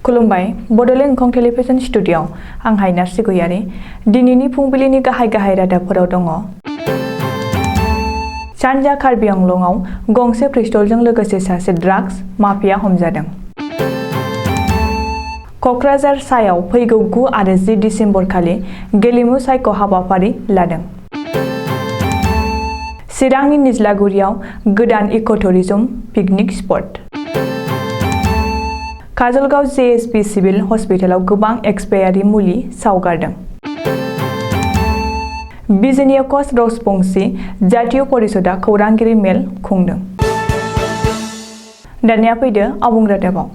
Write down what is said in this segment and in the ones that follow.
खुलुमबाय बड'लेण्ड एंखं टेलिभिजन स्टुडिय'आव आं हायनार सिगुयारि दिनैनि फुंबिलिनि गाहाय रादाबफोराव दङ। सानजा कार्बि आंलंआव गंसे पिस्तलजों लोगोसे सासे ड्राग्स माफिया हमजादों। क'क्राझार सायाव फैगौ 9 आरो 10 दिसेम्बर खालि गेलेमु सायख' हाबाफारि लादों। चिरांनि निज्लागुरियाव गोदान ecotourism picnic spot. Kajalgaon JSP civil हस्पिटालाव गोबां एक्सपायारि मुलि सावगारदों। बिजिनियाव कच राजबंशी जातीय परिषदआ खौरांगिरि मेल खुंदों। दानिया फैदो आबुं रादाबाव।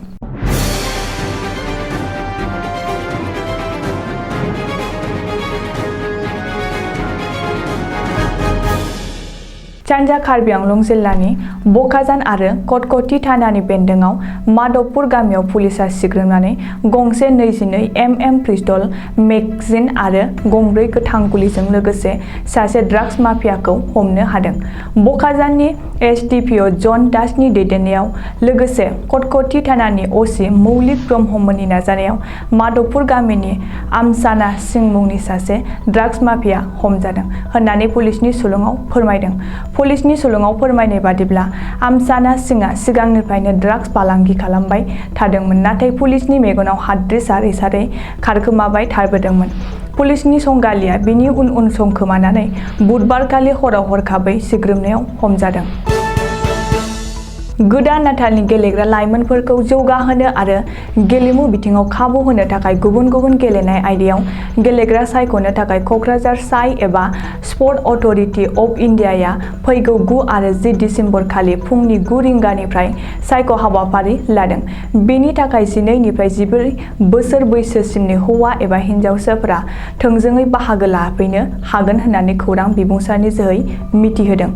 सानजा कार्बि आंलं जिल्लानि बकाजान आरो कटकटी थानानि बेन्दोंआव माधबपुर गामियाव पुलिसा सिग्रोमनानै गंसे 22 mm पिस्तल मेगजिन आरो गंब्रै गोथां गुलिजों लोगोसे सासे ड्राग्स माफियाखौ हमनो हादों। बकाजाननि SDPO जन दासनि दैदेननायाव लोगोसे कटकटी थानानि OC मौलिक ब्रह्ममोननि नाजानायाव माधबपुर गामिनि आमसाना सिं मुंनि सासे ड्राग्स माफिया हमजादों होननानै पुलिसनि सुलुङाव फोरमायदों। पुलिसनि सुलुङाव फोरमायनाय बादिब्ला आमसाना सिंआ सिगांनिफ्रायनो ड्राग्स फालांगि खालामबाय थादोंमोन, नाथाय पुलिसनि मेगनाव हाद्रि सारै खारखोमाबाय थाबोदोंमोन। पुलिसनि संगालिया बिनि उन संखोमानानै बुधबारखालि हराव हरखाबै सिग्रोमनायाव हमजादों। गोदान नातालनि गेलेग्रा लाइमोनफोरखौ जौगाहोनो आरो गेलेमु बिथिङाव खाबु होनो थाखाय गुबुन गुबुन गेलेनाय आयदायाव गेलेग्रा सायख'नो थाखाय क'क्राझार साइ एबा स्पर्ट अथ'रिटि अफ इन्डियाया फैगौ 9 आरो 10 दिसेम्बर खालि फुंनि 9 रिंगानिफ्राय सायख' हाबाफारि लादों। बेनि थाखाय 12 निफ्राय 14 बोसोर बैसोसिमनि हौवा एबा हिन्जावसाफोरा थोंजोङै बाहागो लाफैनो हागोन होननानै खौरां बिबुंसारनि जोहै मिथिहोदों।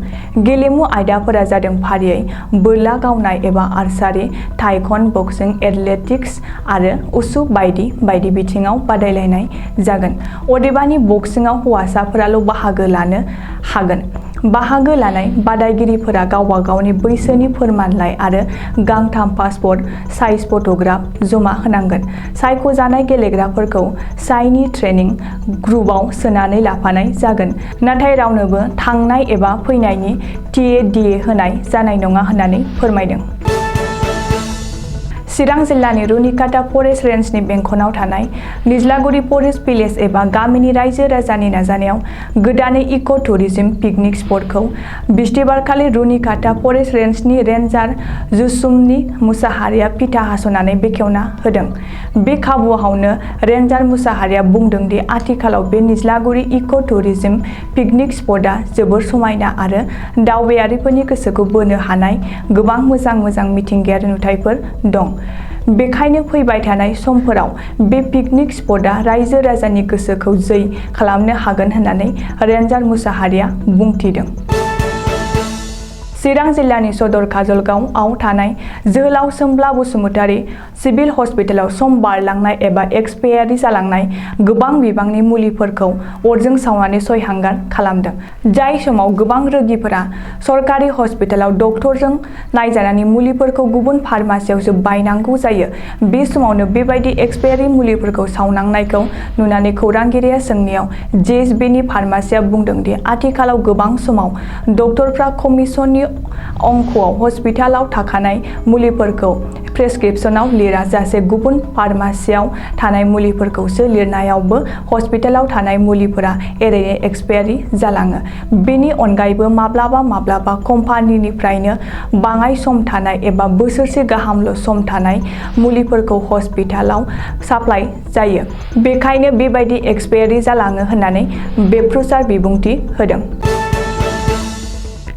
गेलेमु आयदाफोरा जादों फारियै बोरला गावनाय एबा आर्चारि, ताइक्वान्ड', बक्सिं, एथलेटिक्स आरो उसु बायदि बिथिङाव बादायलायनाय जागोन। अदेबानि बक्सिंआव हौवासाफोराल' बाहागो लानो हागोन। बाहागो लानाय बादायगिरिफोरा गावबा गावनि बैसोनि फोरमानलाइ आरो गांथाम पासपर्ट साइज फट'ग्राफ जमा होनांगोन। सायख'जानाय गेलेग्राफोरखौ साइनि ट्रेनिं ग्रुपआव सोनानै लाफानाय जागोन, नाथाय रावनोबो थांनाय एबा फैनायनि TA होनाय जानाय नङा होननानै फोरमायदों। चिरां जिल्लानि रुनिकाटा फरेस्ट रेन्जनि बेंखनाव थानाय निज्लागुरि फरेस्ट भिलेज एबा गामिनि रायजो राजानि नाजानायाव गोदानै इक' टुरिजम पिकनिक स्पटखौ बिस्थिबारखालि रुनिकाटा फरेस्ट रेन्जनि रेन्जार जुसुमनि मुसाहारिया फिथा हास'नानै बेखेवना होदों। बे खाबुआवनो रेन्जार मुसाहारिया बुंदों दि आथिखालाव बे निज्लागुरि इक' टुरिजम पिकनिक स्पटआ जोबोर समायना आरो दावबायारिफोरनि गोसोखौ बोनो हानाय गोबां मोजां मिथिंगायारि नुथायफोर दं। बेखायनो फैबाय थानाय समफोराव बे पिकनिक स्पटआ रायजो राजानि गोसोखौ जै खालामनो हागोन होननानै रेन्जार मुसाहारिया बुंथिदों। चिरां जिल्लानि सदर काजलगावआव थानाय जोहोलाव सोमब्ला बसुमतारी सिभिल हस्पिटालाव सम बारलांनाय एबा एक्सपायारि जालांनाय गोबां बिबांनि मुलिफोरखौ अरजों सावनानै सयहांगार खालामदों। जाय समाव गोबां रोगिफोरा सरकारि हस्पिटालाव डक्टरजों नायजानानै मुलिफोरखौ गुबुन फार्मासियावसो बायनांगौ जायो। बे समावनो बेबायदि एक्सपायारि मुलिफोरखौ सावनांनायखौ नुनानै खौरांगिरिया सोंनायाव JSBनि फार्मासिया बुंदों दि आथिखालाव गोबां समाव डक्टरफ्रा कमिसननि अंकआव हस्पिटालाव थाखानाय मुलिफोरखौ प्रेसक्रिप्शनाव लिरा जासे गुबुन फार्मासियाव थानाय मुलिफोरखौसो लिरनायावबो हस्पिटालाव थानाय मुलिफोरा एरैनो एक्सपायारि जालाङो। बेनि अनगायैबो माब्लाबा कम्पानिनिफ्रायनो बाङाय सम थानाय एबा बोसोरसे गाहामल' सम थानाय मुलिफोरखौ हस्पिटालाव साप्लाय जायो। बेखायनो बेबायदि एक्सपायारि जालाङो होननानै बेप्रुसार बिबुंथि होदों।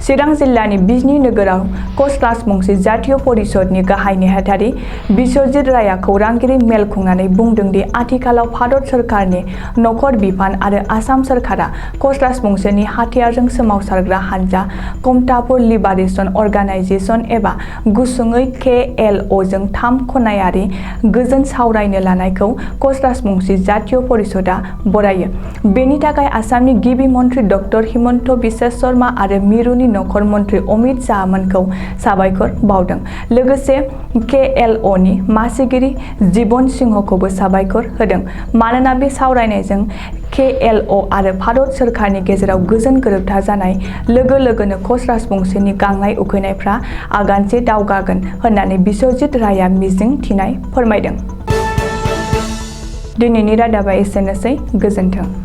चिरां जिल्लानि बिजनी नोगोराव कच राजबंशी जातीय परिषदनि गाहाय नेहाथारि बिश्वजित रायआ खौरांगिरि मेल खुंनानै बुंदों दि आथिखालाव भारत सोरखारनि नखर बिफान आरो आसाम सोरखारा कच राजबंशीनि हाथियारजों सोमावसारग्रा हानजा कमतापुर लिबारेशन अर्गानाइजेशन एबा गुसुङै KLOजों 3 खनायारि गोजोन सावरायनो लानायखौ कच राजबंशी जातीय परिषदआ बरायो। बेनि थाखाय आसामनि गिबि मन्त्रि डक्टर हिमन्त बिश्व शर्मा आरो मिरुनि नखर मन्त्रि अमित शाहमोनखौ साबायखर बावदों। लोगोसे KLOनि मासिगिरि जीवन सिंहखौबो साबायखर होदों। मानोना बे सावरायनायजों KLO आरो भारत सोरखारनि गेजेराव गोजोन गोरोबथा जानाय लोगो लोगोनो कच राजबंशीनि गांनाय उखैनायफ्रा आगानसे दावगागोन होननानै बिस्वजित रायआ मिजिं थिनाय फोरमायदों। दिनैनि रादाबा एसेनोसै। गोजोन्थों।